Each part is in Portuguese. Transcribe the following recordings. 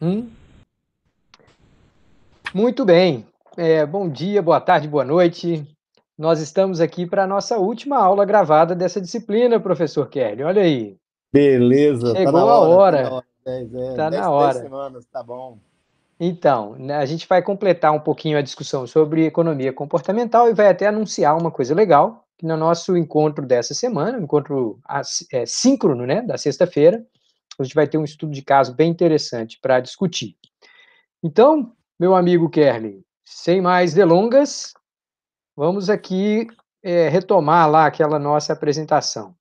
Hum? Muito bem. Bom dia, boa tarde, boa noite. Nós estamos aqui para a nossa última aula gravada dessa disciplina, professor Kelly. Olha aí, Beleza, tá na chegou a hora, tá na hora, hora. 10, está na 10 hora. semanas, tá bom. Então, né, a gente vai completar um pouquinho a discussão sobre economia comportamental e vai até anunciar uma coisa legal, que no nosso encontro dessa semana, encontro síncrono, né, da sexta-feira, a gente vai ter um estudo de caso bem interessante para discutir. Então, meu amigo Kelly, sem mais delongas, vamos aqui retomar lá aquela nossa apresentação.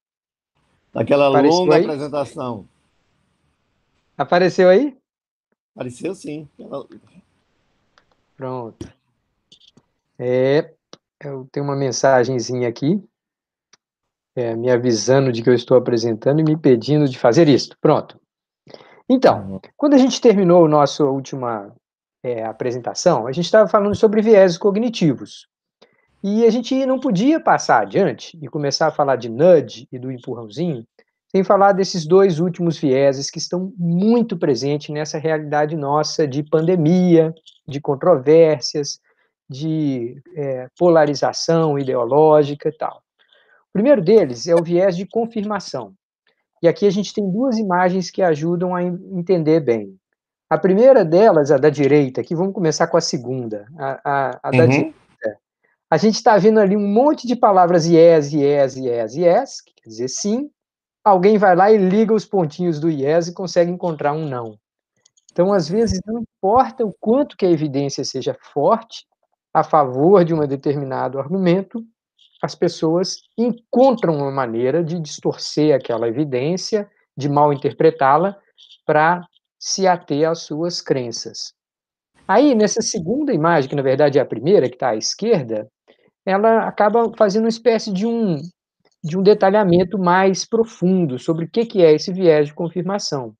Aquela Apareceu longa aí? apresentação. Apareceu aí? Apareceu sim. Pronto. Eu tenho uma mensagenzinha aqui, me avisando de que eu estou apresentando e me pedindo de fazer isso. Pronto. Então, quando a gente terminou a nossa última apresentação, a gente estava falando sobre viéses cognitivos. E a gente não podia passar adiante e começar a falar de nudge e do empurrãozinho sem falar desses dois últimos vieses que estão muito presentes nessa realidade nossa de pandemia, de controvérsias, de polarização ideológica e tal. O primeiro deles é o viés de confirmação. E aqui a gente tem duas imagens que ajudam a entender bem. A primeira delas, a da direita, aqui vamos começar com a segunda, a da direita. Uhum. A gente está vendo ali um monte de palavras yes, yes, yes, yes, que quer dizer sim. Alguém vai lá e liga os pontinhos do yes e consegue encontrar um não. Então, às vezes, não importa o quanto que a evidência seja forte a favor de um determinado argumento, as pessoas encontram uma maneira de distorcer aquela evidência, de mal interpretá-la, para se ater às suas crenças. Aí, nessa segunda imagem, que na verdade é a primeira, que está à esquerda, ela acaba fazendo uma espécie de um detalhamento mais profundo sobre o que é esse viés de confirmação.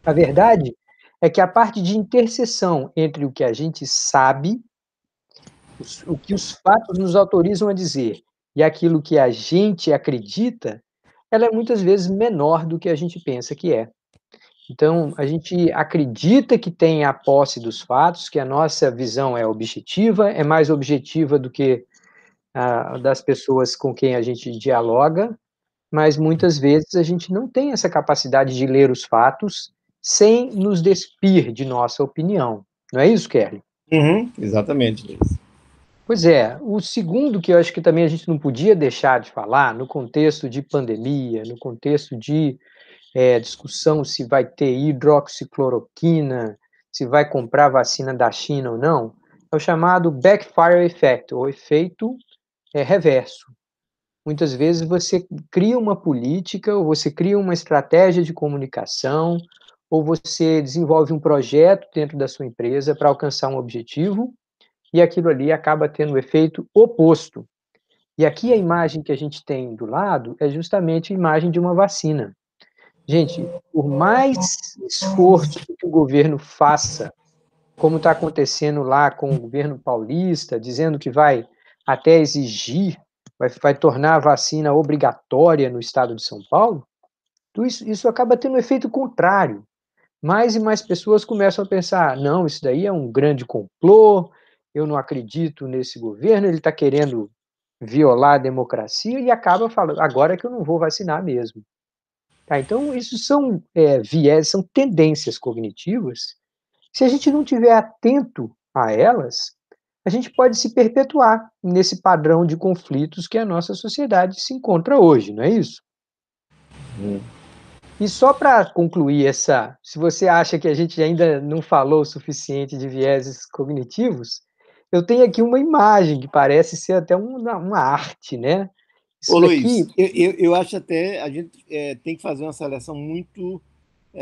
A verdade é que a parte de interseção entre o que a gente sabe, o que os fatos nos autorizam a dizer, e aquilo que a gente acredita, ela é muitas vezes menor do que a gente pensa que é. Então, a gente acredita que tem a posse dos fatos, que a nossa visão é objetiva, é mais objetiva do que das pessoas com quem a gente dialoga, mas muitas vezes a gente não tem essa capacidade de ler os fatos sem nos despir de nossa opinião. Não é isso, Kelly? Uhum. Exatamente, Luiz. Pois é. O segundo que eu acho que também a gente não podia deixar de falar, no contexto de pandemia, no contexto de discussão se vai ter hidroxicloroquina, se vai comprar vacina da China ou não, é o chamado backfire effect, ou efeito reverso. Muitas vezes você cria uma política, ou você cria uma estratégia de comunicação, ou você desenvolve um projeto dentro da sua empresa para alcançar um objetivo, e aquilo ali acaba tendo o efeito oposto. E aqui a imagem que a gente tem do lado é justamente a imagem de uma vacina. Gente, por mais esforço que o governo faça, como está acontecendo lá com o governo paulista, dizendo que vai até exigir, vai tornar a vacina obrigatória no estado de São Paulo, isso acaba tendo um efeito contrário. Mais e mais pessoas começam a pensar: não, isso daí é um grande complô, eu não acredito nesse governo, ele está querendo violar a democracia, e acaba falando: agora é que eu não vou vacinar mesmo. Tá, então, isso são viés, são tendências cognitivas. Se a gente não tiver atento a elas, a gente pode se perpetuar nesse padrão de conflitos que a nossa sociedade se encontra hoje, não é isso? E só para concluir se você acha que a gente ainda não falou o suficiente de vieses cognitivos, eu tenho aqui uma imagem que parece ser até uma arte, né? Ô, Isso Luiz, daqui, eu acho até a gente tem que fazer uma seleção muito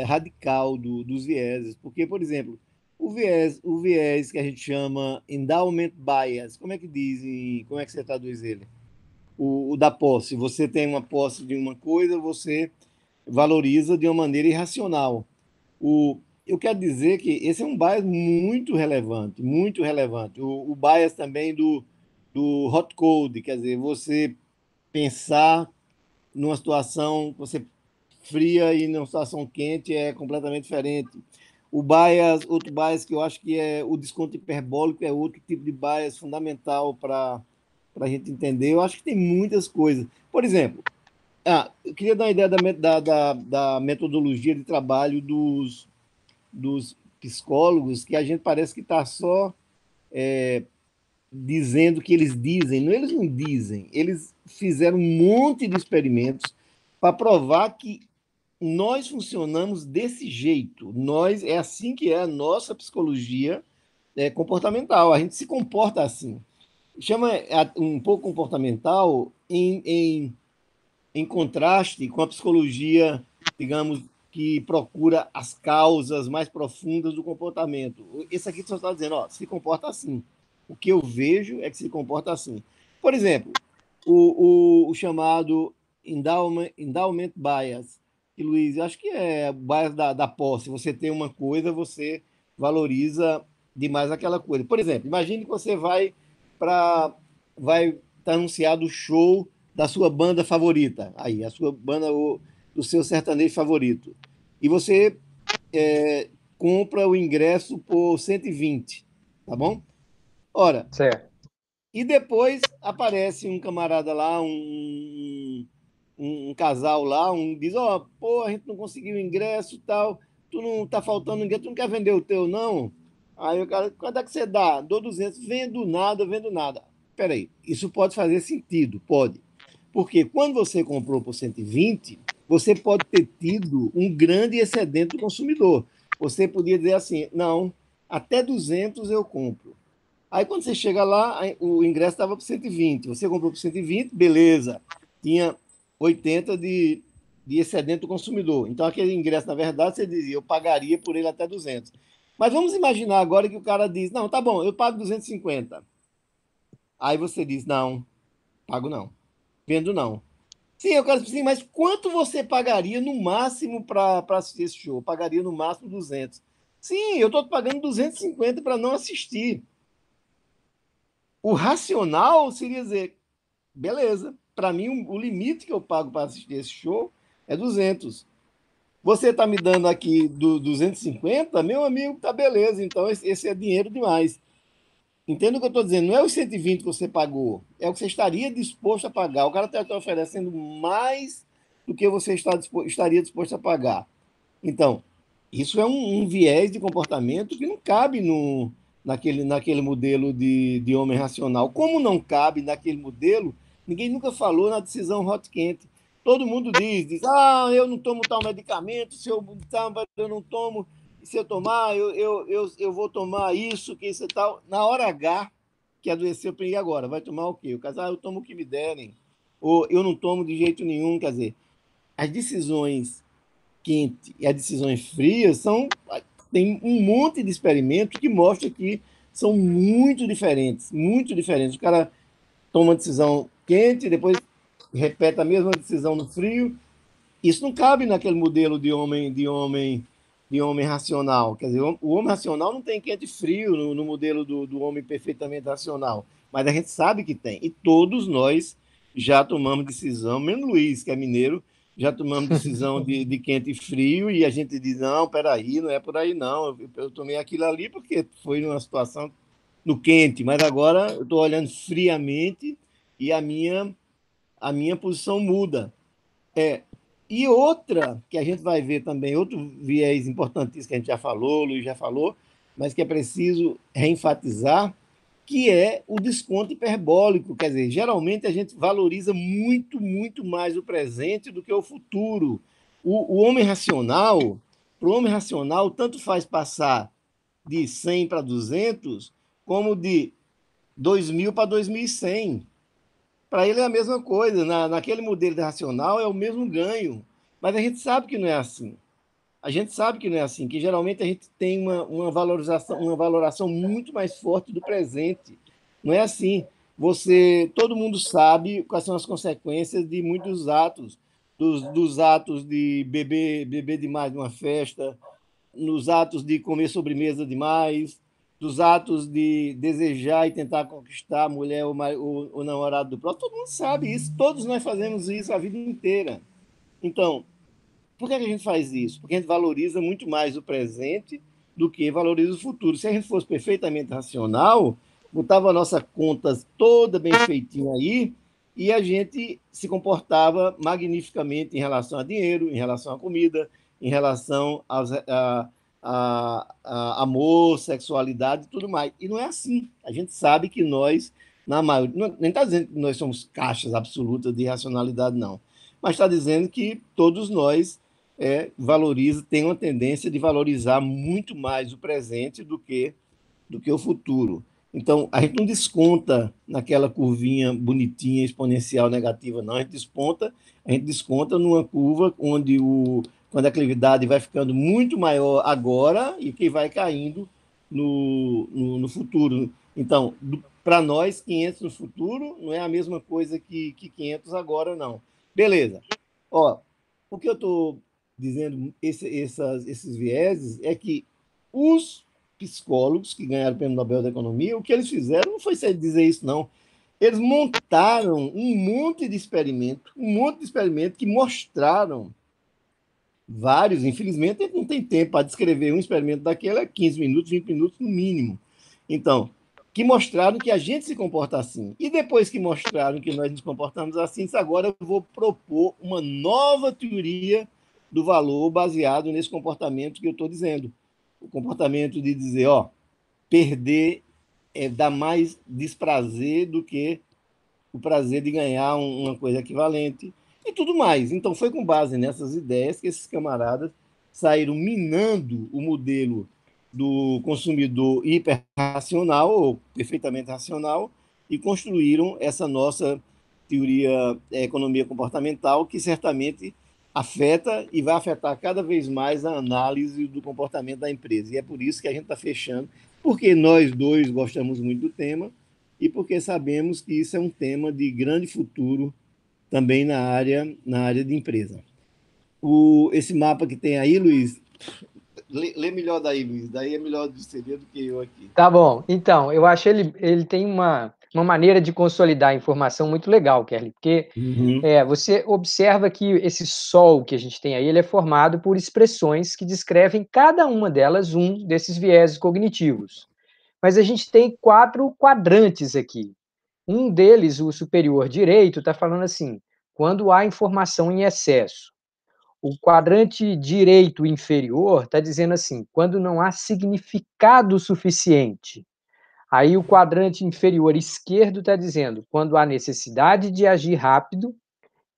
radical dos vieses, porque, por exemplo, o viés que a gente chama endowment bias, como é que diz e como é que você traduz ele? O da posse, você tem uma posse de uma coisa, você valoriza de uma maneira irracional. Eu quero dizer que esse é um bias muito relevante, muito relevante. O bias também do hot code, quer dizer, você pensar numa situação, você fria e numa situação quente é completamente diferente. Outro bias que eu acho que é o desconto hiperbólico, é outro tipo de bias fundamental para a gente entender. Eu acho que tem muitas coisas. Por exemplo, eu queria dar uma ideia da metodologia de trabalho dos psicólogos, que a gente parece que está só dizendo que eles dizem. Não, eles não dizem. Eles fizeram um monte de experimentos para provar que nós funcionamos desse jeito. É assim que é a nossa psicologia comportamental. A gente se comporta assim. Chama um pouco comportamental em contraste com a psicologia, digamos, que procura as causas mais profundas do comportamento. Esse aqui só está dizendo, ó, se comporta assim. O que eu vejo é que se comporta assim. Por exemplo, o chamado endowment bias, que, Luiz, eu acho que é o bias da posse. Você tem uma coisa, você valoriza demais aquela coisa. Por exemplo, imagine que você vai estar anunciado o show da sua banda favorita, aí, a sua banda, do seu sertanejo favorito. E você compra o ingresso por 120, tá bom? Ora, Certo. e depois aparece um camarada lá, um casal lá, diz, ó, pô, a gente não conseguiu o ingresso e tal, tu não tá faltando ingresso, tu não quer vender o teu, não? Aí o cara, quanto é que você dá? Dou 200, vendo nada, vendo nada. Peraí, isso pode fazer sentido, pode. Porque quando você comprou por 120, você pode ter tido um grande excedente do consumidor. Você podia dizer assim, não, até 200 eu compro. Aí quando você chega lá, o ingresso estava por 120. Você comprou por 120, beleza. Tinha 80 de excedente do consumidor. Então aquele ingresso, na verdade, você dizia, eu pagaria por ele até 200. Mas vamos imaginar agora que o cara diz, não, tá bom, eu pago 250. Aí você diz, não, pago não, vendo não. Sim, eu quero sim, mas quanto você pagaria no máximo para assistir esse show? Eu pagaria no máximo 200. Sim, eu estou pagando 250 para não assistir. O racional seria dizer, beleza, para mim o limite que eu pago para assistir esse show é 200. Você está me dando aqui 250, meu amigo, tá beleza, então esse é dinheiro demais. Entenda o que eu estou dizendo, não é os 120 que você pagou, é o que você estaria disposto a pagar. O cara está te oferecendo mais do que você estaria disposto a pagar. Então, isso é um viés de comportamento que não cabe naquele modelo de homem racional. Como não cabe naquele modelo, ninguém nunca falou na decisão hot-quente. Todo mundo diz, eu não tomo tal medicamento, se eu não tomo, se eu tomar, eu vou tomar isso, que isso e tal. Na hora H, que adoeceu, e agora? Vai tomar o quê? O casal, eu tomo o que me derem. Ou eu não tomo de jeito nenhum, quer dizer, as decisões quente e as decisões frias tem um monte de experimentos que mostra que são muito diferentes, muito diferentes. O cara toma uma decisão quente, depois repete a mesma decisão no frio. Isso não cabe naquele modelo de homem racional. Quer dizer, o homem racional não tem quente e frio no modelo do homem perfeitamente racional, mas a gente sabe que tem. E todos nós já tomamos decisão, menos Luiz, que é mineiro, já tomamos decisão de quente e frio, e a gente diz, não, peraí, não é por aí não, eu tomei aquilo ali porque foi numa situação no quente, mas agora eu estou olhando friamente e a minha posição muda. E outra que a gente vai ver também, outro viés importantíssimo que a gente já falou, o Luiz já falou, mas que é preciso reenfatizar, que é o desconto hiperbólico. Quer dizer, geralmente a gente valoriza muito, muito mais o presente do que o futuro. O homem racional, para o homem racional, tanto faz passar de 100 para 200, como de 2.000 para 2.100. Para ele é a mesma coisa. Naquele modelo racional é o mesmo ganho. Mas a gente sabe que não é assim. A gente sabe que não é assim, que geralmente a gente tem uma valoração muito mais forte do presente. Não é assim. Todo mundo sabe quais são as consequências de muitos atos, dos atos de beber demais numa festa, nos atos de comer sobremesa demais, dos atos de desejar e tentar conquistar a mulher ou o namorado do próximo. Todo mundo sabe isso, todos nós fazemos isso a vida inteira. Então, por que a gente faz isso? Porque a gente valoriza muito mais o presente do que valoriza o futuro. Se a gente fosse perfeitamente racional, botava a nossa conta toda bem feitinha aí, e a gente se comportava magnificamente em relação a dinheiro, em relação à comida, em relação a amor, sexualidade e tudo mais. E não é assim. A gente sabe que nós, na maioria, nem está dizendo que nós somos caixas absolutas de racionalidade, não. Mas está dizendo que todos nós tem uma tendência de valorizar muito mais o presente do que o futuro. Então, a gente não desconta naquela curvinha bonitinha, exponencial negativa, não. A gente desconta numa curva onde quando a atividade vai ficando muito maior agora e que vai caindo no futuro. Então, para nós, 500 no futuro não é a mesma coisa que 500 agora, não. Beleza. Ó, o que eu estou dizendo, esses vieses, é que os psicólogos que ganharam o Prêmio Nobel da Economia, o que eles fizeram não foi dizer isso, não. Eles montaram um monte de experimento que mostraram vários. Infelizmente, a gente não tem tempo para descrever um experimento daquele, é 15 minutos, 20 minutos no mínimo. Então, que mostraram que a gente se comporta assim. E depois que mostraram que nós nos comportamos assim, agora eu vou propor uma nova teoria do valor baseado nesse comportamento que eu estou dizendo. O comportamento de dizer, ó, perder dá mais desprazer do que o prazer de ganhar uma coisa equivalente e tudo mais. Então, foi com base nessas ideias que esses camaradas saíram minando o modelo do consumidor hiperracional ou perfeitamente racional e construíram essa nossa teoria economia comportamental, que certamente afeta e vai afetar cada vez mais a análise do comportamento da empresa. E é por isso que a gente está fechando, porque nós dois gostamos muito do tema e porque sabemos que isso é um tema de grande futuro também na área de empresa. Esse mapa que tem aí, Luiz, lê melhor daí, Luiz. Daí é melhor de ser do que eu aqui. Tá bom. Então, eu acho ele tem uma maneira de consolidar a informação muito legal, Kelly, porque você observa que esse sol que a gente tem aí, ele é formado por expressões que descrevem cada uma delas um desses vieses cognitivos. Mas a gente tem 4 quadrantes aqui. Um deles, o superior direito, está falando assim, quando há informação em excesso. O quadrante direito inferior está dizendo assim, quando não há significado suficiente. Aí o quadrante inferior esquerdo está dizendo, quando há necessidade de agir rápido,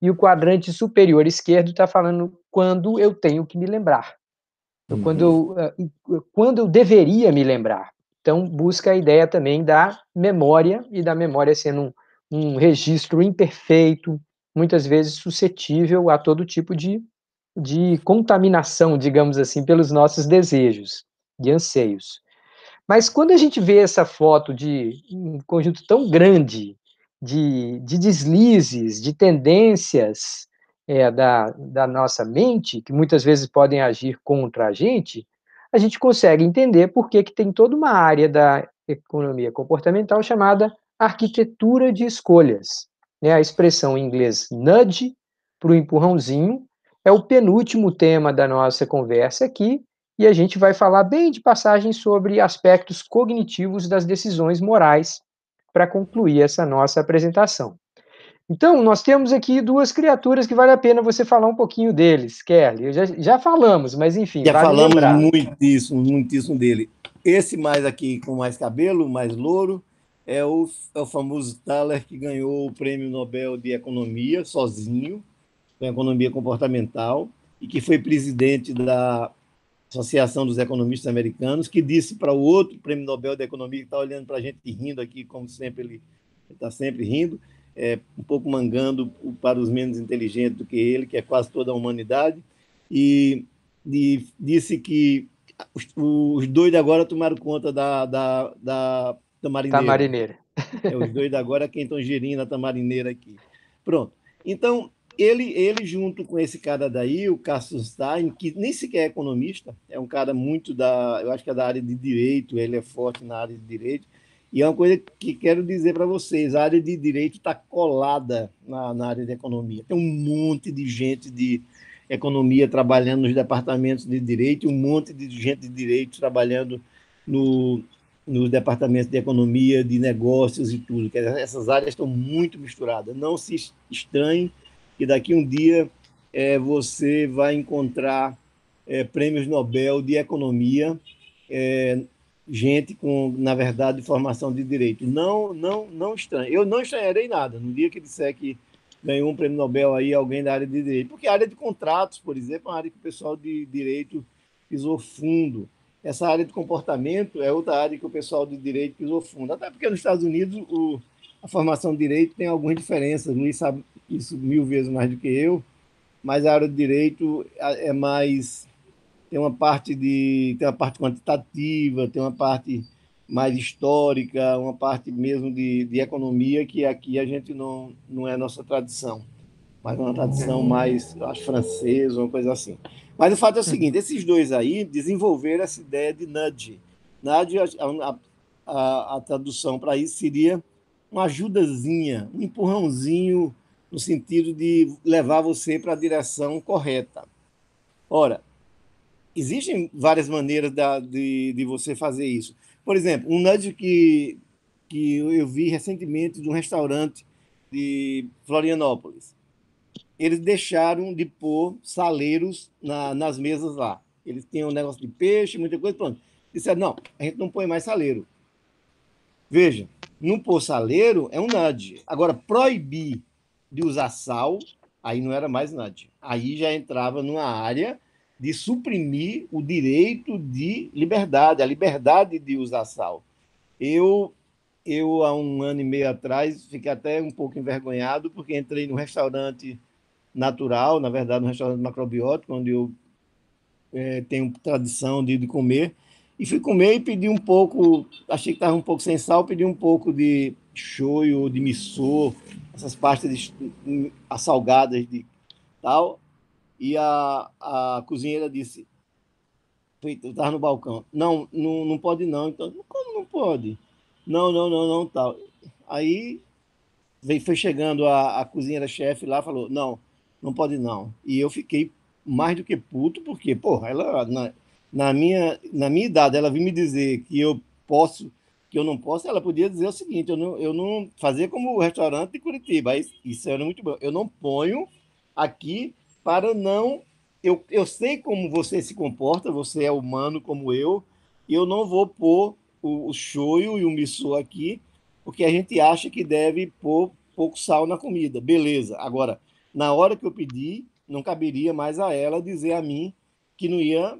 e o quadrante superior esquerdo está falando quando eu tenho que me lembrar. Quando eu deveria me lembrar. Então, busca a ideia também da memória, e da memória sendo um registro imperfeito, muitas vezes suscetível a todo tipo de contaminação, digamos assim, pelos nossos desejos e anseios. Mas quando a gente vê essa foto de um conjunto tão grande de deslizes, de tendências da nossa mente, que muitas vezes podem agir contra a gente consegue entender por que tem toda uma área da economia comportamental chamada arquitetura de escolhas. A expressão em inglês nudge, para o empurrãozinho, é o penúltimo tema da nossa conversa aqui, e a gente vai falar bem de passagem sobre aspectos cognitivos das decisões morais para concluir essa nossa apresentação. Então, nós temos aqui 2 criaturas que vale a pena você falar um pouquinho deles, Kelly. Já falamos, mas enfim, Já vale falamos lembrar. muitíssimo, muitíssimo dele. Esse mais aqui, com mais cabelo, mais louro, é o famoso Thaler, que ganhou o Prêmio Nobel de Economia sozinho, com economia comportamental, e que foi presidente da Associação dos Economistas Americanos, que disse para o outro Prêmio Nobel de Economia, que está olhando para a gente rindo aqui, como sempre, ele está sempre rindo, um pouco mangando para os menos inteligentes do que ele, que é quase toda a humanidade, e disse que os doidos agora tomaram conta da tamarineira. Tamarineira. Os doidos agora é quem estão gerindo a tamarineira aqui. Pronto. Então, ele junto com esse cara daí, o Cassius Stein, que nem sequer é economista, é um cara muito eu acho que é da área de direito, ele é forte na área de direito, e é uma coisa que quero dizer para vocês, a área de direito está colada na área de economia. Tem um monte de gente economia trabalhando nos departamentos de direito, um monte de gente de direito trabalhando no, nos departamentos de economia, de negócios e tudo. Essas áreas estão muito misturadas. Não se estranhe que daqui um dia você vai encontrar prêmios Nobel de economia, gente com, na verdade, formação de direito. Não estranho. Eu não estranharei nada no dia que disser que ganhou um prêmio Nobel aí alguém da área de direito, porque a área de contratos, por exemplo, é uma área que o pessoal de direito pisou fundo. Essa área de comportamento é outra área que o pessoal de direito pisou fundo. Até porque nos Estados Unidos a formação de direito tem algumas diferenças. O Luiz sabe isso 1000 vezes mais do que eu, mas a área de direito é mais tem uma parte quantitativa, tem uma parte mais histórica, uma parte mesmo de economia, que aqui a gente não é a nossa tradição, mas uma tradição mais, eu acho, francesa, uma coisa assim. Mas o fato é o seguinte, esses dois aí desenvolveram essa ideia de nudge. Nudge, a tradução para isso seria uma ajudazinha, um empurrãozinho no sentido de levar você para a direção correta. Ora, existem várias maneiras de você fazer isso. Por exemplo, um nudge que eu vi recentemente de um restaurante de Florianópolis. Eles deixaram de pôr saleiros nas mesas lá. Eles tinham um negócio de peixe, muita coisa, pronto. Disseram, não, a gente não põe mais saleiro. Veja, não pôr saleiro é um nudge. Agora, proibir de usar sal, aí não era mais nudge. Aí já entrava numa área de suprimir o direito de liberdade, a liberdade de usar sal. Eu, há 1 ano e meio atrás, fiquei até um pouco envergonhado, porque entrei num restaurante natural, na verdade, num restaurante macrobiótico, onde eu tenho tradição de comer, e fui comer e pedi um pouco, achei que estava um pouco sem sal, pedi um pouco de shoyu, de miso, essas pastas salgadas de tal, e a cozinheira disse, eu estava no balcão, não pode não. Então, como não pode? Não, tal. Aí foi chegando a cozinheira-chefe lá, falou, não pode não. E eu fiquei mais do que puto, porque, porra, ela, na minha idade, ela vinha me dizer que eu posso, que eu não posso, ela podia dizer o seguinte, eu não fazer como o restaurante de Curitiba, isso era muito bom, eu não ponho aqui para não, eu sei como você se comporta, você é humano como e eu não vou pôr o shoyu e o miso aqui, porque a gente acha que deve pôr pouco sal na comida. Beleza. Agora, na hora que eu pedi, não caberia mais a ela dizer a mim que não ia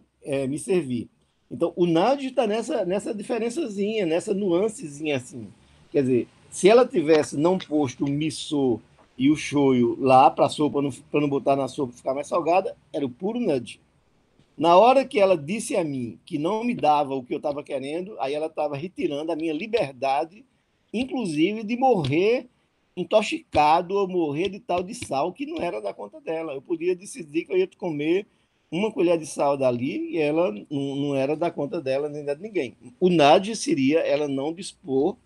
me servir. Então, o nudge está nessa diferençazinha, nessa nuancezinha assim. Quer dizer, se ela tivesse não posto o miso e o shoyu lá para a sopa, para não botar na sopa ficar mais salgada, era o puro nudge. Na hora que ela disse a mim que não me dava o que eu estava querendo, aí ela estava retirando a minha liberdade, inclusive de morrer intoxicado ou morrer de tal de sal que não era da conta dela. Eu podia decidir que eu ia comer uma colher de sal dali e ela não era da conta dela nem da de ninguém. O nudge seria ela não dispor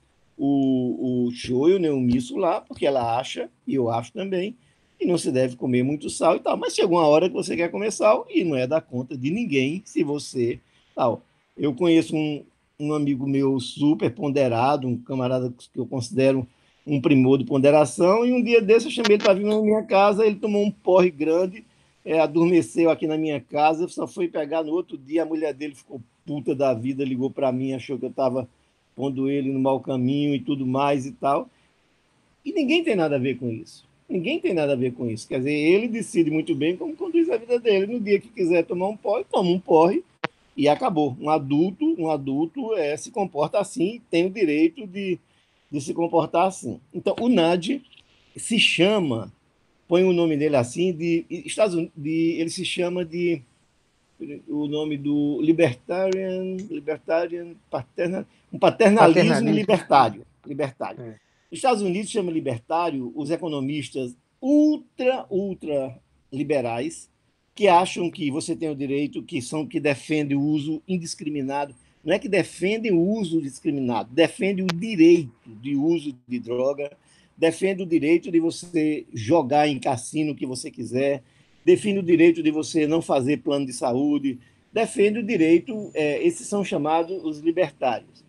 o shoyu nem o miso lá, porque ela acha, e eu acho também, e não se deve comer muito sal e tal. Mas chega uma hora que você quer comer sal e não é da conta de ninguém se você tal. Eu conheço um amigo meu super ponderado, um camarada que eu considero um primor de ponderação, e um dia desse eu chamei ele para vir na minha casa, ele tomou um porre grande, adormeceu aqui na minha casa, só foi pegar no outro dia, a mulher dele ficou puta da vida, ligou para mim, achou que eu estava pondo ele no mau caminho e tudo mais e tal. E ninguém tem nada a ver com isso. Ninguém tem nada a ver com isso. Quer dizer, ele decide muito bem como conduz a vida dele. No dia que quiser tomar um porre, toma um porre e acabou. Um adulto se comporta assim, tem o direito de se comportar assim. Então, o NAD se chama, põe o nome dele assim, Estados Unidos, ele se chama de o nome do um paternalismo libertário. É. Os Estados Unidos chama libertário os economistas ultra liberais que acham que você tem o direito, que defendem o uso indiscriminado. Não é que defendem o uso discriminado, defendem o direito de uso de droga, defendem o direito de você jogar em cassino o que você quiser, define o direito de você não fazer plano de saúde, defende o direito, esses são chamados os libertários.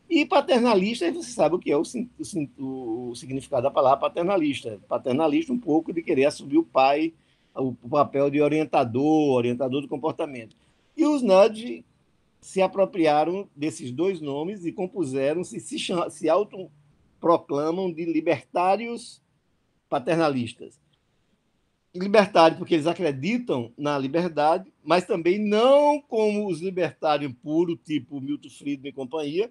E paternalista, você sabe o que é o significado da palavra paternalista. Paternalista, um pouco de querer assumir o papel de orientador do comportamento. E os nudge se apropriaram desses dois nomes e compuseram, se autoproclamam de libertários paternalistas. Libertário porque eles acreditam na liberdade, mas também não como os libertários puros, tipo Milton Friedman e companhia.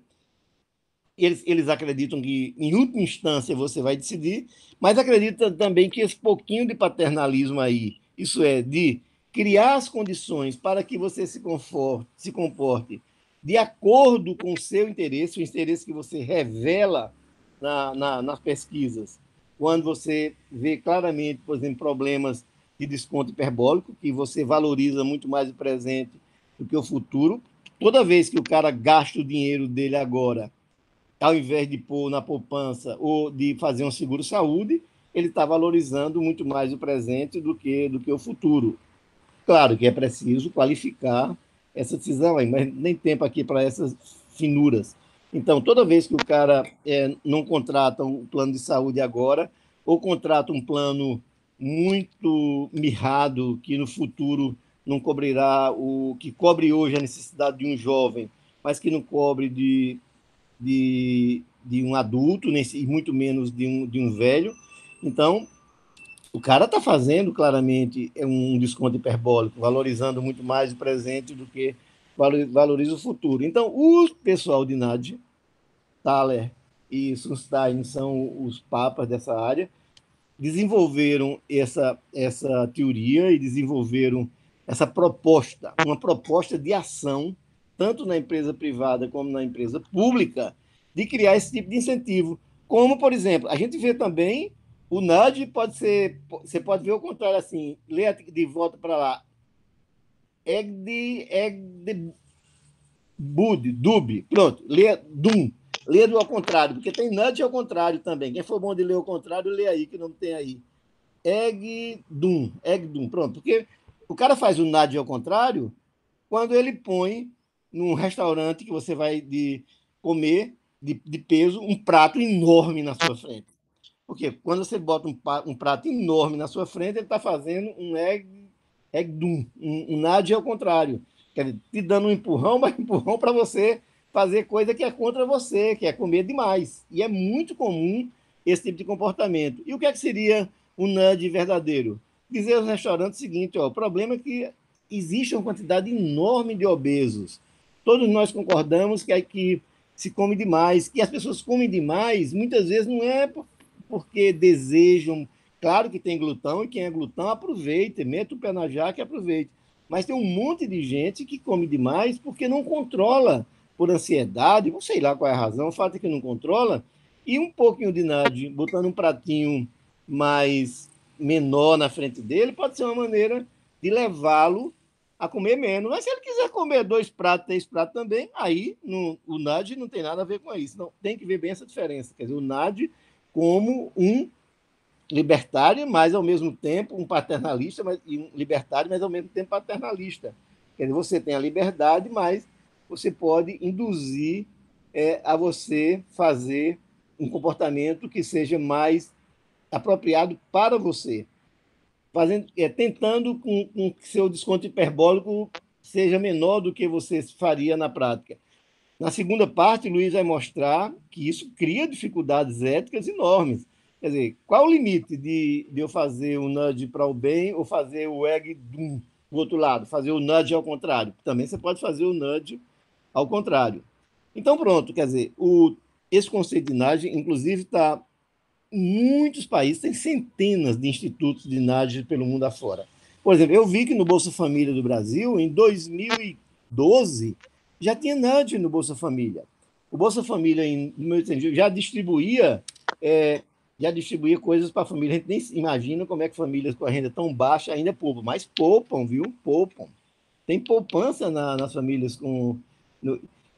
Eles acreditam que, em última instância, você vai decidir, mas acreditam também que esse pouquinho de paternalismo aí, isso é, de criar as condições para que você se comporte de acordo com o seu interesse, o interesse que você revela nas pesquisas, quando você vê claramente, por exemplo, problemas de desconto hiperbólico, que você valoriza muito mais o presente do que o futuro. Toda vez que o cara gasta o dinheiro dele agora, ao invés de pôr na poupança ou de fazer um seguro-saúde, ele está valorizando muito mais o presente do que o futuro. Claro que é preciso qualificar essa decisão aí, mas nem tempo aqui para essas finuras. Então, toda vez que o cara não contrata um plano de saúde agora, ou contrata um plano muito mirrado, que no futuro não cobrirá o que cobre hoje a necessidade de um jovem, mas que não cobre de um adulto, e muito menos de um velho. Então, o cara está fazendo claramente um desconto hiperbólico, valorizando muito mais o presente do que valoriza o futuro. Então, o pessoal de Nagy, Thaler e Sunstein são os papas dessa área, desenvolveram essa teoria e desenvolveram essa proposta, uma proposta de ação, tanto na empresa privada como na empresa pública, de criar esse tipo de incentivo. Como, por exemplo, a gente vê também o nudge pode ser, você pode ver o contrário assim, lê de volta para lá, dub, pronto, lê dum, lê do ao contrário, porque tem nudge ao contrário também. Quem for bom de ler ao contrário, lê aí, que não tem aí. Egg Doom, pronto. Porque o cara faz o nudge ao contrário quando ele põe num restaurante que você vai comer de peso um prato enorme na sua frente. Porque quando você bota um prato enorme na sua frente, ele está fazendo um egg doom, um nudge ao contrário. Quer dizer, te dando um empurrão, mas empurrão para você fazer coisa que é contra você, que é comer demais. E é muito comum esse tipo de comportamento. E o que seria um nudge verdadeiro? Dizer aos restaurantes o seguinte, ó, o problema é que existe uma quantidade enorme de obesos. Todos nós concordamos que se come demais, que as pessoas comem demais, muitas vezes não é porque desejam. Claro que tem glutão, e quem é glutão aproveita, meta o pé na jaca e aproveita. Mas tem um monte de gente que come demais porque não controla, por ansiedade, não sei lá qual é a razão, o fato é que não controla, e um pouquinho de nudge, botando um pratinho mais menor na frente dele, pode ser uma maneira de levá-lo a comer menos. Mas se ele quiser comer 2 pratos, 3 pratos também, aí o nudge não tem nada a ver com isso. Não, tem que ver bem essa diferença. Quer dizer, o nudge como um libertário, mas ao mesmo tempo um paternalista, e um libertário, mas ao mesmo tempo paternalista. Quer dizer, você tem a liberdade, mas você pode induzir a você fazer um comportamento que seja mais apropriado para você, tentando com que seu desconto hiperbólico seja menor do que você faria na prática. Na segunda parte, Luiz vai mostrar que isso cria dificuldades éticas enormes. Quer dizer, qual o limite de eu fazer o nudge para o bem ou fazer o egg do outro lado, fazer o nudge ao contrário? Também você pode fazer o nudge ao contrário. Então, pronto, quer dizer, esse conceito de nudge, inclusive, está em muitos países, tem centenas de institutos de nudge pelo mundo afora. Por exemplo, eu vi que no Bolsa Família do Brasil, em 2012, já tinha nudge no Bolsa Família. O Bolsa Família, no meu entendimento, já distribuía coisas para a família. A gente nem imagina como é que famílias com a renda tão baixa ainda poupam, mas poupam, viu? Poupam. Tem poupança nas famílias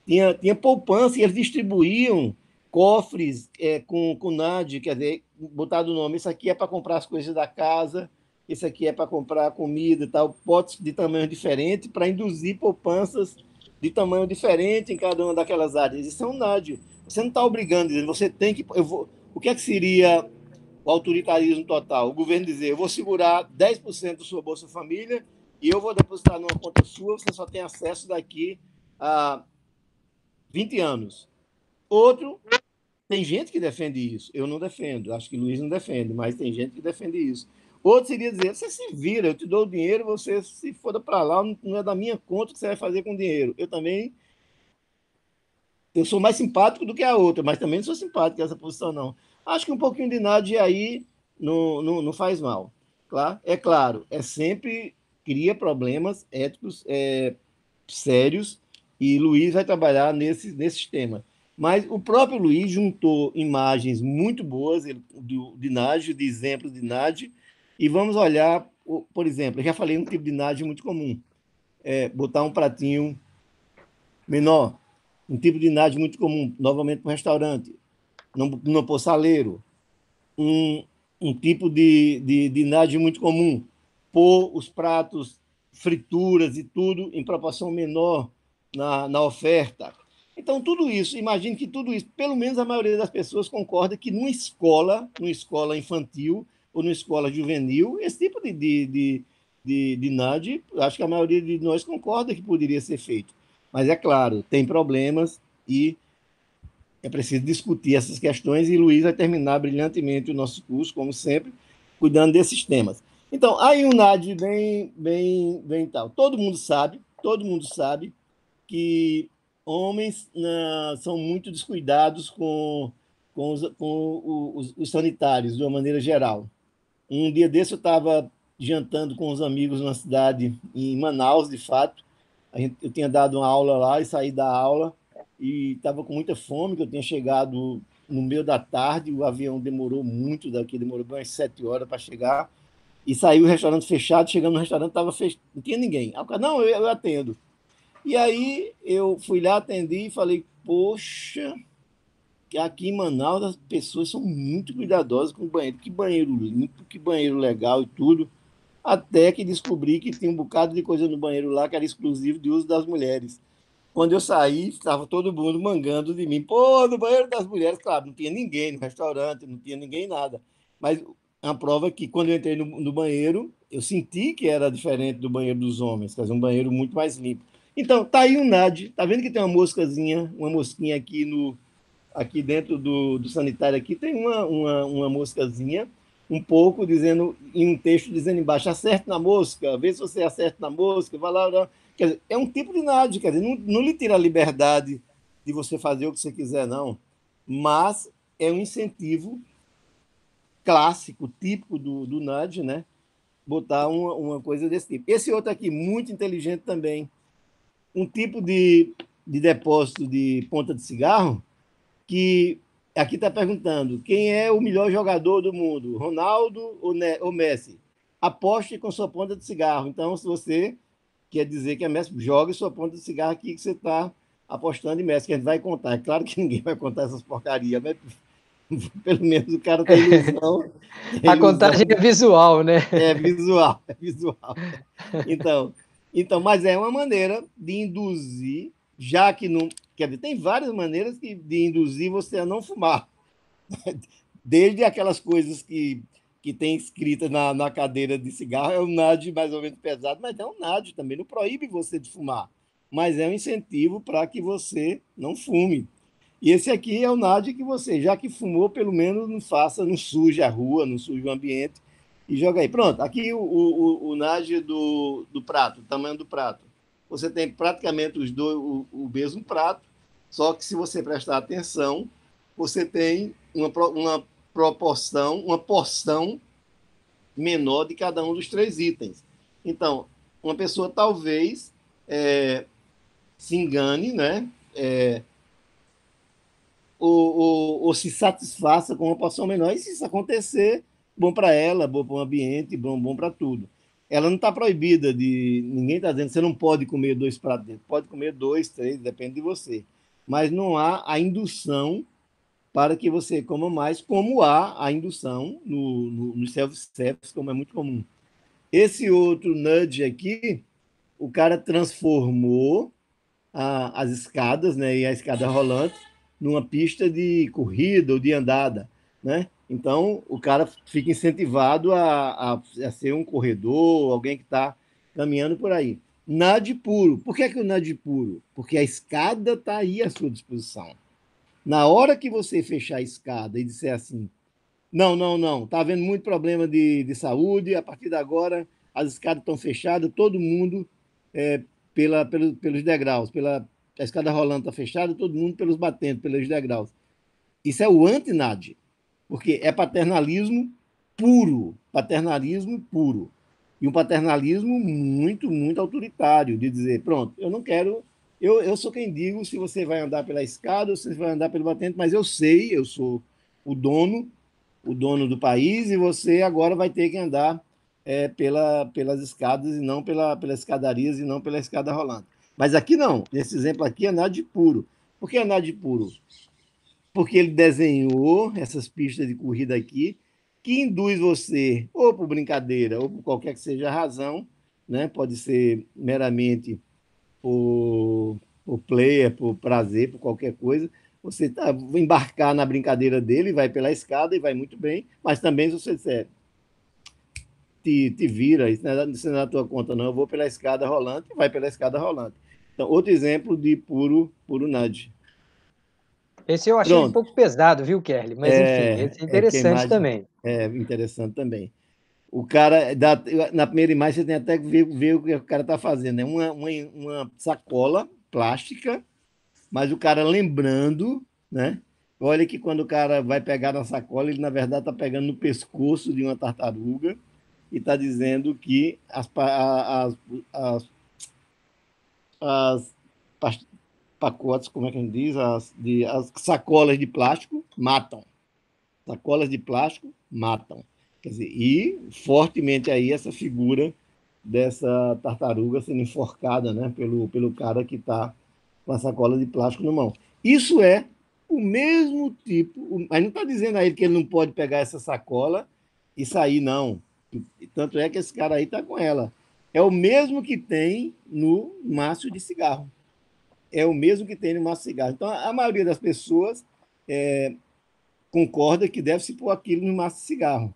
tinha poupança e eles distribuíam cofres com NAD, quer dizer, botado o nome, isso aqui é para comprar as coisas da casa, esse aqui é para comprar comida e tal, potes de tamanho diferente para induzir poupanças de tamanho diferente em cada uma daquelas áreas. Isso é um NAD. Você não está obrigando, você tem que. O que é que seria o autoritarismo total? O governo dizer, eu vou segurar 10% da sua Bolsa Família e eu vou depositar numa conta sua, você só tem acesso daqui a 20 anos. Outro, tem gente que defende isso. Eu não defendo. Acho que Luiz não defende, mas tem gente que defende isso. Outro seria dizer: você se vira, eu te dou o dinheiro, você se foda para lá, não é da minha conta o que você vai fazer com o dinheiro. Eu também. Eu sou mais simpático do que a outra, mas também não sou simpático nessa posição, não. Acho que um pouquinho de nada e aí não faz mal. Claro? É claro, é sempre cria problemas éticos sérios e Luiz vai trabalhar nesses temas. Mas o próprio Luiz juntou imagens muito boas de Nádio, de exemplos de Nádio, e vamos olhar, por exemplo, eu já falei um tipo de Nádio muito comum, botar um pratinho menor, um tipo de Nádio muito comum, novamente para o restaurante, no poçaleiro, um, um tipo de Nádio muito comum, pôr os pratos, frituras e tudo em proporção menor na oferta. Então, tudo isso, imagine que tudo isso, pelo menos a maioria das pessoas concorda que numa escola infantil ou numa escola juvenil, esse tipo de NAD, acho que a maioria de nós concorda que poderia ser feito. Mas é claro, tem problemas e é preciso discutir essas questões e Luiz vai terminar brilhantemente o nosso curso, como sempre, cuidando desses temas. Então, aí o NAD bem tal. Todo mundo sabe que homens são muito descuidados com os sanitários, de uma maneira geral. Um dia desse eu estava jantando com os amigos numa cidade, em Manaus, de fato. Eu tinha dado uma aula lá e saí da aula e estava com muita fome, que eu tinha chegado no meio da tarde, o avião demorou muito daqui, demorou umas 7 horas para chegar, e saiu o restaurante fechado, chegando no restaurante, estava fechado, não tinha ninguém. Aí o cara, não, eu atendo. E aí eu fui lá, atendi e falei, poxa, que aqui em Manaus as pessoas são muito cuidadosas com o banheiro. Que banheiro limpo, que banheiro legal e tudo. Até que descobri que tinha um bocado de coisa no banheiro lá que era exclusivo de uso das mulheres. Quando eu saí, estava todo mundo mangando de mim. Pô, no banheiro das mulheres, claro, não tinha ninguém no restaurante, não tinha ninguém nada. Mas a prova é que quando eu entrei no banheiro, eu senti que era diferente do banheiro dos homens, quer dizer, um banheiro muito mais limpo. Então, tá aí o NAD. Tá vendo que tem uma mosquinha aqui aqui dentro do sanitário aqui, tem uma moscazinha, um pouco dizendo, em um texto dizendo embaixo, acerte na mosca, vê se você acerta na mosca, vai lá. Quer dizer, é um tipo de NAD, quer dizer, não lhe tira a liberdade de você fazer o que você quiser, não. Mas é um incentivo clássico, típico do NAD, né? Botar uma coisa desse tipo. Esse outro aqui, muito inteligente também, um tipo de depósito de ponta de cigarro, que aqui está perguntando quem é o melhor jogador do mundo, Ronaldo ou Messi? Aposte com sua ponta de cigarro. Então, se você quer dizer que é Messi, jogue sua ponta de cigarro aqui que você está apostando em Messi, que a gente vai contar. É claro que ninguém vai contar essas porcarias, mas pelo menos o cara tem ilusão. Tem A ilusão. contagem é visual, né? É visual, é visual. Então, mas é uma maneira de induzir, já que não. Quer dizer, tem várias maneiras de induzir você a não fumar. Desde aquelas coisas que tem escrita na cadeira de cigarro, é um NAD mais ou menos pesado, mas é um NAD também, não proíbe você de fumar, mas é um incentivo para que você não fume. E esse aqui é o NAD que você, já que fumou, pelo menos não faça, não suje a rua, não suje o ambiente, e joga aí. Pronto, aqui o NAD do prato, o tamanho do prato. Você tem praticamente os dois, o mesmo prato, só que se você prestar atenção, você tem uma proporção, uma porção menor de cada um dos três itens. Então, uma pessoa talvez se engane, né? Ou se satisfaça com uma porção menor. E se isso acontecer, bom para ela, bom para o ambiente, bom para tudo. Ela não está proibida de. Ninguém está dizendo que você não pode comer 2 pratos dentro. Pode comer 2, 3, depende de você. Mas não há a indução para que você coma mais, como há a indução no self-service, como é muito comum. Esse outro nudge aqui, o cara transformou as escadas, né, e a escada rolante numa pista de corrida ou de andada, né? Então, o cara fica incentivado a ser um corredor, alguém que está caminhando por aí. Nade puro. Por que é que o nade puro? Porque a escada está aí à sua disposição. Na hora que você fechar a escada e disser assim, não, não, não, está havendo muito problema de saúde, a partir de agora as escadas estão fechadas, todo mundo é, pelos degraus, a escada rolando está fechada, todo mundo pelos batentes, pelos degraus. Isso é o anti-NAD, porque é paternalismo puro. E um paternalismo muito, muito autoritário, de dizer, pronto, eu não quero, eu sou quem digo se você vai andar pela escada ou se você vai andar pelo batente, mas eu sei, eu sou o dono, o dono do país, e você agora vai ter que andar pelas escadas e não pelas escadarias e não pela escada rolante. Mas aqui não, nesse exemplo aqui é nada de puro. Por que é nada de puro? Porque ele desenhou essas pistas de corrida aqui que induz você, ou por brincadeira, ou por qualquer que seja a razão, né? Pode ser meramente por player, por prazer, por qualquer coisa. Você embarcar na brincadeira dele, vai pela escada e vai muito bem, mas também se você disser, te vira, isso não é da tua conta, não, eu vou pela escada rolante, vai pela escada rolante. Então, outro exemplo de puro nudge. Esse eu achei um Pronto. pouco pesado, viu, Kelly? Mas enfim, esse é Que a interessante imagem também. é interessante também. O cara, na primeira imagem, você tem até que ver o que o cara está fazendo. É uma sacola plástica, mas o cara lembrando, né? Olha que quando o cara vai pegar na sacola, ele na verdade está pegando no pescoço de uma tartaruga e está dizendo que as pacotes, como é que a gente diz? As sacolas de plástico matam. Sacolas de plástico matam. Quer dizer, e fortemente aí essa figura dessa tartaruga sendo enforcada, né, pelo cara que está com a sacola de plástico na mão. Isso é o mesmo tipo, mas não está dizendo a ele que ele não pode pegar essa sacola e sair, não. Tanto é que esse cara aí está com ela. É o mesmo que tem no maço de cigarro. É o mesmo que tem no maço de cigarro. Então, a maioria das pessoas concorda que deve se pôr aquilo no maço de cigarro.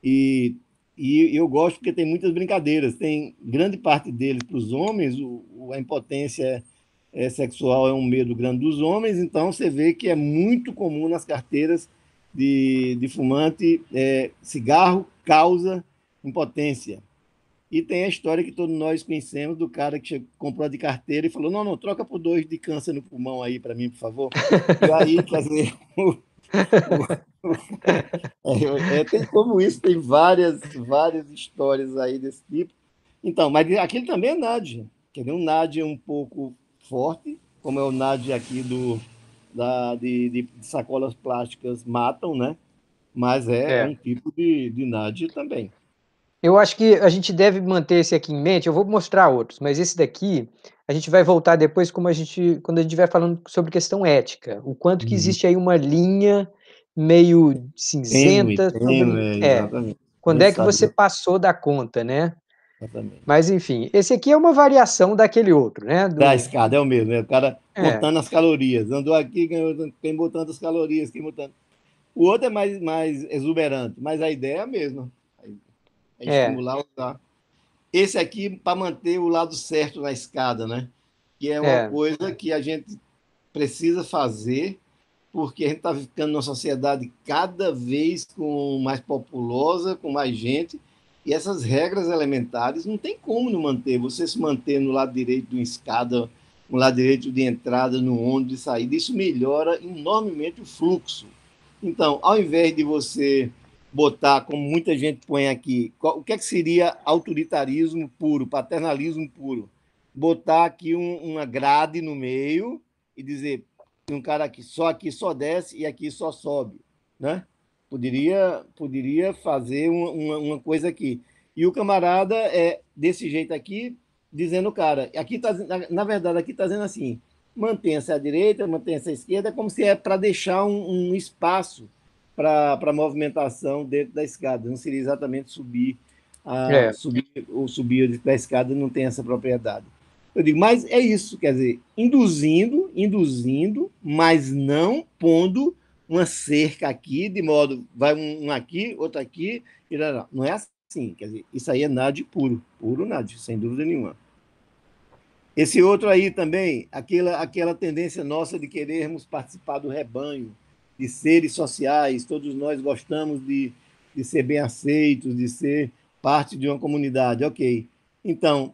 E, e eu gosto porque tem muitas brincadeiras. Tem grande parte deles para os homens, a impotência sexual é um medo grande dos homens, então você vê que é muito comum nas carteiras de fumante, cigarro causa impotência. E tem a história que todos nós conhecemos do cara que comprou de carteira e falou: não, não, troca por 2 de câncer no pulmão aí para mim, por favor. E aí, quer dizer, o, tem como isso, tem várias histórias aí desse tipo. Então, mas aquele também é NAD. Quer dizer, um NAD um pouco forte, como é o NAD aqui de sacolas plásticas matam, né? Mas é É. um tipo de NAD também. Eu acho que a gente deve manter esse aqui em mente. Eu vou mostrar outros, mas esse daqui a gente vai voltar depois, quando a gente estiver falando sobre questão ética, o quanto que Uhum. existe aí uma linha meio Tênue, cinzenta tênue, sobre, exatamente. A quando gente é que sabe você passou da conta, né? exatamente. Mas enfim, esse aqui é uma variação daquele outro, né? Da escada é o mesmo, né? O cara É, contando as calorias. Andou aqui, ganhou, quem botando as calorias, quem botando. O outro é mais exuberante, mas a ideia é a mesma. É é, estimular usar. Esse aqui para manter o lado certo na escada, né? Que é uma é, coisa que a gente precisa fazer porque a gente está ficando numa sociedade cada vez com mais populosa, com mais gente, e essas regras elementares não tem como não manter. Você se manter no lado direito de uma escada, no lado direito de entrada, no ônibus de saída, isso melhora enormemente o fluxo. Então, ao invés de você botar, como muita gente põe aqui, o que é que seria autoritarismo puro, paternalismo puro? Botar uma grade no meio e dizer um cara aqui só desce e aqui só sobe, né? Poderia fazer uma coisa aqui. E o camarada é desse jeito aqui, dizendo, cara, aqui tá, na verdade, aqui está dizendo assim, mantenha-se à direita, mantenha-se à esquerda, como se é para deixar um espaço para movimentação dentro da escada. Não seria exatamente subir a É, subir ou subir da escada não tem essa propriedade. Eu digo, mas é isso, quer dizer, induzindo, mas não pondo uma cerca aqui, de modo, vai um aqui, outro aqui, e não é assim, quer dizer, isso aí é nade puro, puro nade, sem dúvida nenhuma. Esse outro aí também, aquela tendência nossa de querermos participar do rebanho, de seres sociais, todos nós gostamos de ser bem aceitos, de ser parte de uma comunidade, ok. Então,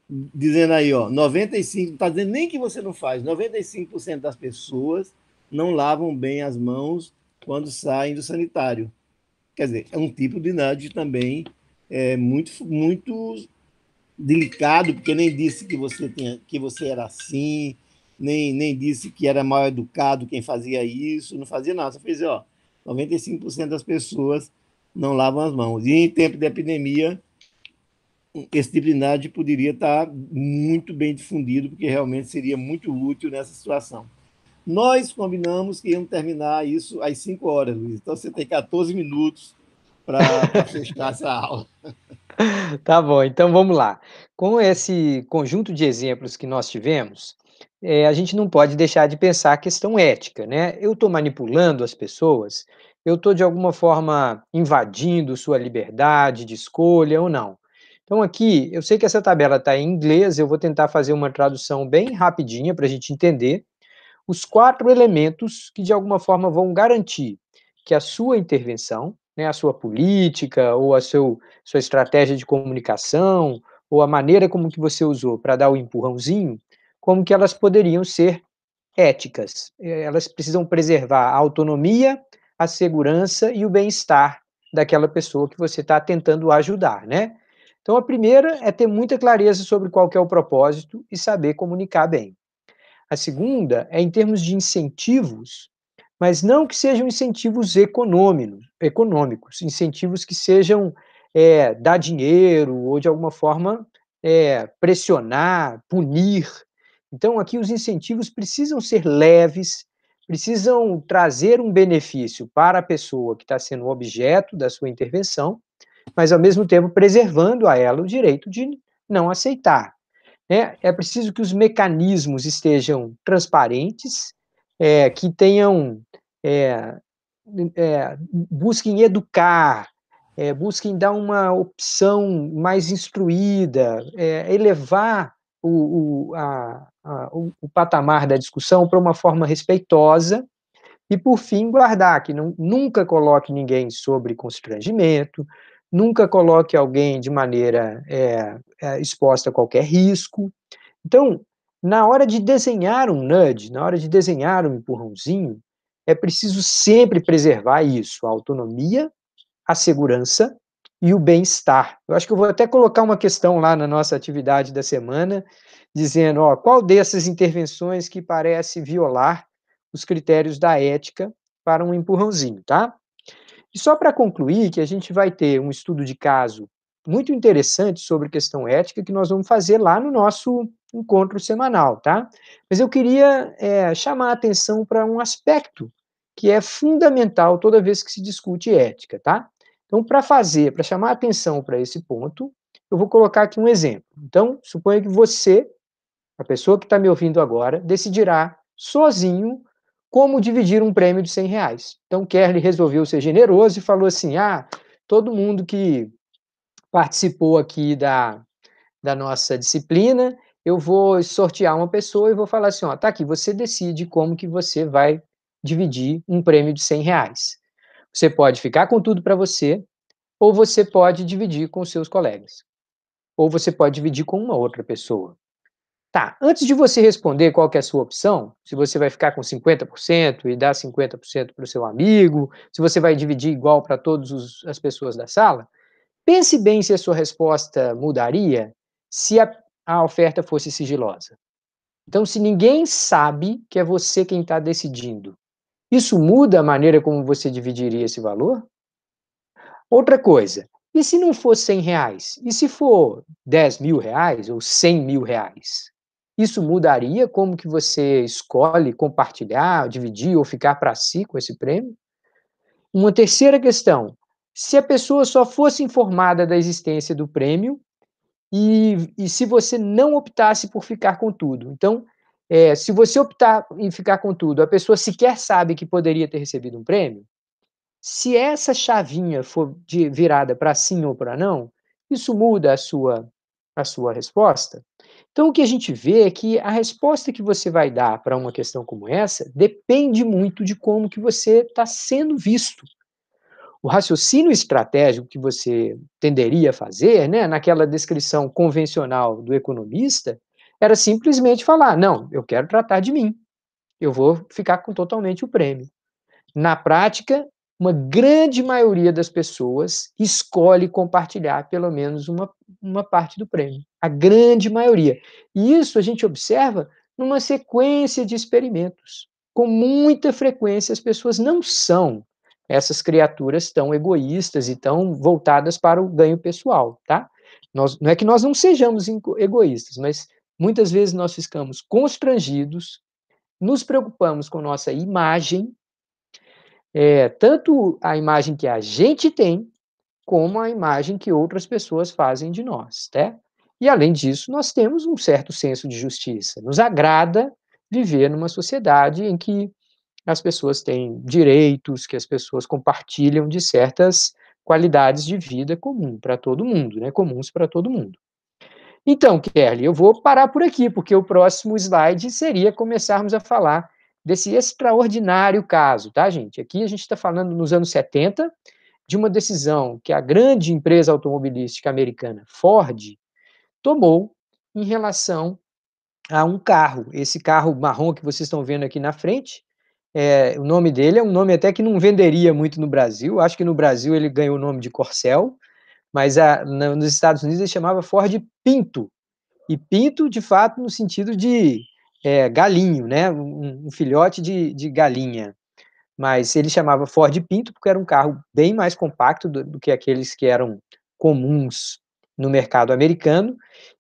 dizendo aí, ó, 95, não está dizendo nem que você não faz, 95% das pessoas não lavam bem as mãos quando saem do sanitário. Quer dizer, é um tipo de nudge também muito delicado, porque nem disse que você era assim, nem disse que era mal educado quem fazia isso, não fazia nada, só fez, ó, 95% das pessoas não lavam as mãos. E em tempo de epidemia, esse tipo de nudge poderia estar muito bem difundido, porque realmente seria muito útil nessa situação. Nós combinamos que íamos terminar isso às 5 horas, Luiz. Então você tem 14 minutos para fechar essa aula. tá bom, então vamos lá. Com esse conjunto de exemplos que nós tivemos, a gente não pode deixar de pensar a questão ética, né? Eu estou manipulando as pessoas, eu estou de alguma forma invadindo sua liberdade de escolha ou não. Então aqui, eu sei que essa tabela está em inglês, eu vou tentar fazer uma tradução bem rapidinha para a gente entender os 4 elementos que de alguma forma vão garantir que a sua intervenção, né, a sua política ou sua estratégia de comunicação ou a maneira como que você usou para dar o empurrãozinho, como que elas poderiam ser éticas. Elas precisam preservar a autonomia, a segurança e o bem-estar daquela pessoa que você está tentando ajudar, né? Então, a primeira é ter muita clareza sobre qual que é o propósito e saber comunicar bem. A segunda é em termos de incentivos, mas não que sejam incentivos econômicos, incentivos que sejam dar dinheiro ou de alguma forma pressionar, punir. Então, aqui os incentivos precisam ser leves, precisam trazer um benefício para a pessoa que está sendo objeto da sua intervenção, mas ao mesmo tempo preservando a ela o direito de não aceitar. Né? É preciso que os mecanismos estejam transparentes, que tenham, é, busquem educar, busquem dar uma opção mais instruída, elevar o patamar da discussão para uma forma respeitosa e, por fim, guardar que nunca coloque ninguém sobre constrangimento, nunca coloque alguém de maneira exposta a qualquer risco. Então, na hora de desenhar um nudge, na hora de desenhar um empurrãozinho, é preciso sempre preservar isso, a autonomia, a segurança e o bem-estar. Eu acho que eu vou até colocar uma questão lá na nossa atividade da semana, dizendo, ó, qual dessas intervenções que parece violar os critérios da ética para um empurrãozinho, tá? E só para concluir, que a gente vai ter um estudo de caso muito interessante sobre questão ética que nós vamos fazer lá no nosso encontro semanal, tá? Mas eu queria chamar a atenção para um aspecto que é fundamental toda vez que se discute ética, tá? Então, para chamar a atenção para esse ponto, eu vou colocar aqui um exemplo. Então, suponha que você, a pessoa que está me ouvindo agora, decidirá sozinho como dividir um prêmio de R$ 100. Então, Kerley resolveu ser generoso e falou assim, todo mundo que participou aqui da nossa disciplina, eu vou sortear uma pessoa e vou falar assim, ó, tá aqui, você decide como que você vai dividir um prêmio de R$ 100. Você pode ficar com tudo para você, ou você pode dividir com os seus colegas, ou você pode dividir com uma outra pessoa. Tá, antes de você responder qual que é a sua opção, se você vai ficar com 50% e dar 50% para o seu amigo, se você vai dividir igual para todas as pessoas da sala, pense bem se a sua resposta mudaria se a oferta fosse sigilosa. Então, se ninguém sabe que é você quem está decidindo, isso muda a maneira como você dividiria esse valor? Outra coisa, e se não for R$ 100? E se for R$ 10.000 ou R$ 100.000? Isso mudaria como que você escolhe compartilhar, dividir ou ficar para si com esse prêmio? Uma terceira questão, se a pessoa só fosse informada da existência do prêmio e se você não optasse por ficar com tudo. Então, se você optar em ficar com tudo, a pessoa sequer sabe que poderia ter recebido um prêmio. Se essa chavinha for virada para sim ou para não, isso muda a sua resposta. Então, o que a gente vê é que a resposta que você vai dar para uma questão como essa depende muito de como que você está sendo visto. O raciocínio estratégico que você tenderia a fazer, né, naquela descrição convencional do economista, era simplesmente falar: não, eu quero tratar de mim, eu vou ficar com totalmente o prêmio. Na prática, uma grande maioria das pessoas escolhe compartilhar pelo menos uma parte do prêmio. A grande maioria. E isso a gente observa numa sequência de experimentos. Com muita frequência, as pessoas não são essas criaturas tão egoístas e tão voltadas para o ganho pessoal, tá? Não é que nós não sejamos egoístas, mas muitas vezes nós ficamos constrangidos, nos preocupamos com nossa imagem, tanto a imagem que a gente tem, como a imagem que outras pessoas fazem de nós, tá? E além disso, nós temos um certo senso de justiça. Nos agrada viver numa sociedade em que as pessoas têm direitos, que as pessoas compartilham de certas qualidades de vida comum para todo mundo, né? Comuns para todo mundo. Então, Kelly, eu vou parar por aqui, porque o próximo slide seria começarmos a falar desse extraordinário caso, tá, gente? Aqui a gente está falando nos anos 70, de uma decisão que a grande empresa automobilística americana Ford tomou em relação a um carro. Esse carro marrom que vocês estão vendo aqui na frente, o nome dele é um nome até que não venderia muito no Brasil. Acho que no Brasil ele ganhou o nome de Corcel, mas nos Estados Unidos ele chamava Ford Pinto. E pinto, de fato, no sentido de galinho, né? Um filhote de galinha. Mas ele chamava Ford Pinto porque era um carro bem mais compacto do que aqueles que eram comuns no mercado americano.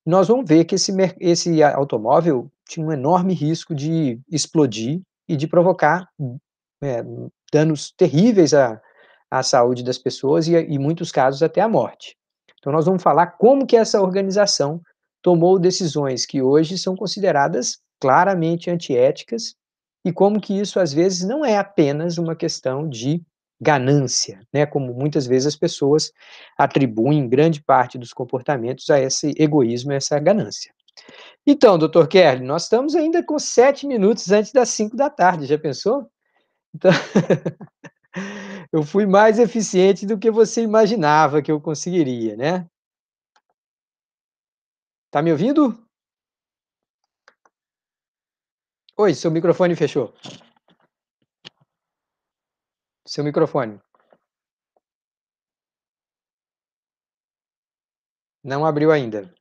E nós vamos ver que esse automóvel tinha um enorme risco de explodir e de provocar é, danos terríveis à saúde das pessoas e, em muitos casos, até a morte. Então, nós vamos falar como que essa organização tomou decisões que hoje são consideradas claramente antiéticas e como que isso, às vezes, não é apenas uma questão de ganância, né, como muitas vezes as pessoas atribuem grande parte dos comportamentos a esse egoísmo, a essa ganância. Então, doutor Kelly, nós estamos ainda com 7 minutos antes das 5 da tarde, já pensou? Então, eu fui mais eficiente do que você imaginava que eu conseguiria, né? Tá me ouvindo? Oi, seu microfone fechou. Seu microfone. Não abriu ainda.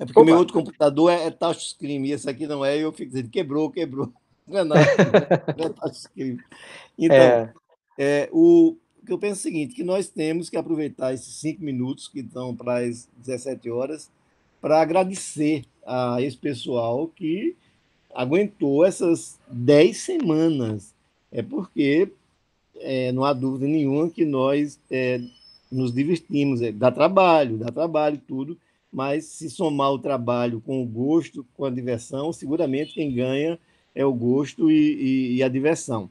É porque o meu Opa! outro computador é touchscreen, e esse aqui não é, e eu fico dizendo, quebrou, quebrou. Não é nada, não é touchscreen. Então, É, o que eu penso é o seguinte, que nós temos que aproveitar esses 5 minutos que estão para as 17 horas para agradecer a esse pessoal que aguentou essas 10 semanas. É porque não há dúvida nenhuma que nós nos divertimos. Dá trabalho tudo, mas se somar o trabalho com o gosto, com a diversão, seguramente quem ganha é o gosto e a diversão.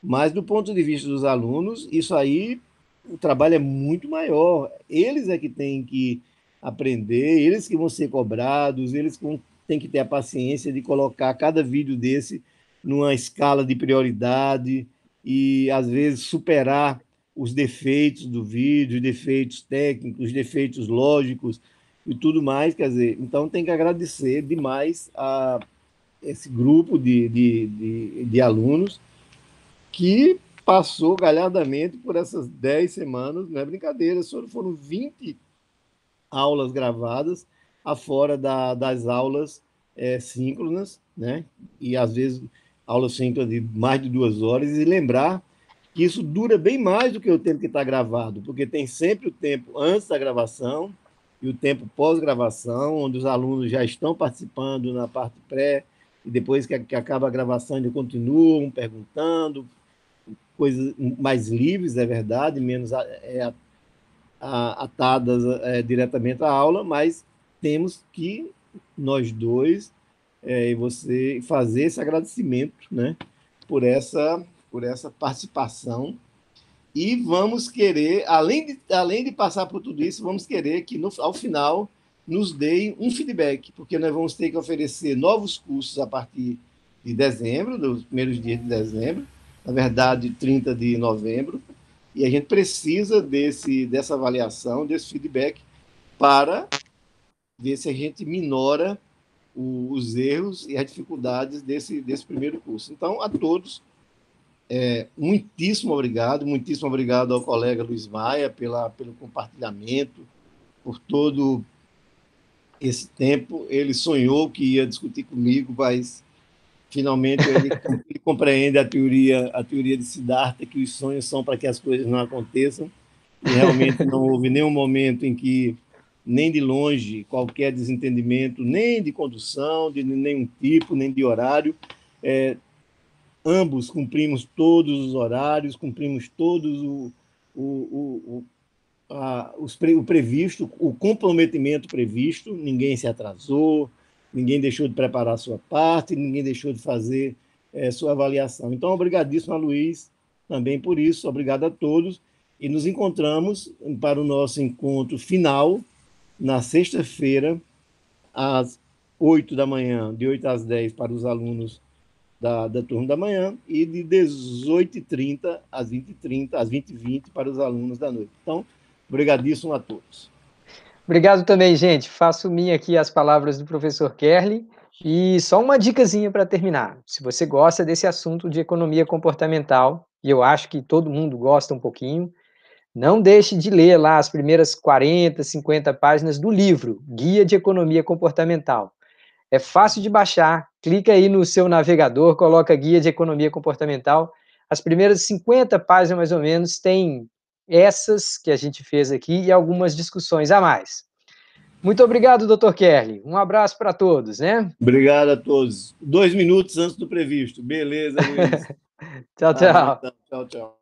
Mas do ponto de vista dos alunos, isso aí, o trabalho é muito maior. Eles é que têm que aprender, eles que vão ser cobrados, eles que têm que ter a paciência de colocar cada vídeo desse numa escala de prioridade, e às vezes superar os defeitos do vídeo, os defeitos técnicos, os defeitos lógicos e tudo mais. Quer dizer, então tem que agradecer demais a esse grupo de alunos que passou galhardamente por essas 10 semanas, não é brincadeira, foram 20 aulas gravadas, afora das aulas síncronas, né? E às vezes aulas síncronas de mais de 2 horas, e lembrar que isso dura bem mais do que o tempo que está gravado, porque tem sempre o tempo antes da gravação e o tempo pós-gravação, onde os alunos já estão participando na parte pré, e depois que acaba a gravação, eles continuam perguntando, coisas mais livres, é verdade, menos atadas diretamente à aula, mas temos que, nós dois, e você, fazer esse agradecimento, né, por essa participação. E vamos querer, além de passar por tudo isso, vamos querer que, ao final, nos deem um feedback, porque nós vamos ter que oferecer novos cursos a partir de dezembro, dos primeiros dias de dezembro, na verdade, 30 de novembro, e a gente precisa dessa avaliação, desse feedback, para ver se a gente minora os erros e as dificuldades desse primeiro curso. Então, a todos, muitíssimo obrigado ao colega Luiz Maia pelo compartilhamento, por todo esse tempo. Ele sonhou que ia discutir comigo, mas finalmente ele compreende a teoria de Siddhartha, que os sonhos são para que as coisas não aconteçam, e realmente não houve nenhum momento em que, nem de longe, qualquer desentendimento, nem de condução, de nenhum tipo, nem de horário. Ambos cumprimos todos os horários, cumprimos todos o previsto, o comprometimento previsto, ninguém se atrasou, ninguém deixou de preparar a sua parte, ninguém deixou de fazer sua avaliação. Então, obrigadíssimo a Luiz também por isso, obrigado a todos, e nos encontramos para o nosso encontro final, na sexta-feira, às 8 da manhã, de 8 às 10 para os alunos da turma da manhã, e de 18h30 às 20h30, às 20h20 para os alunos da noite. Então, obrigadíssimo a todos. Obrigado também, gente. Faço minha aqui as palavras do professor Kerli. E só uma dicasinha para terminar. Se você gosta desse assunto de economia comportamental, e eu acho que todo mundo gosta um pouquinho, não deixe de ler lá as primeiras 40, 50 páginas do livro, Guia de Economia Comportamental. É fácil de baixar, clica aí no seu navegador, coloca Guia de Economia Comportamental. As primeiras 50 páginas, mais ou menos, tem essas que a gente fez aqui e algumas discussões a mais. Muito obrigado, Dr. Kerli. Um abraço para todos, né? Obrigado a todos. 2 minutos antes do previsto. Beleza, Luiz. Tchau, tchau. Então, tchau, tchau.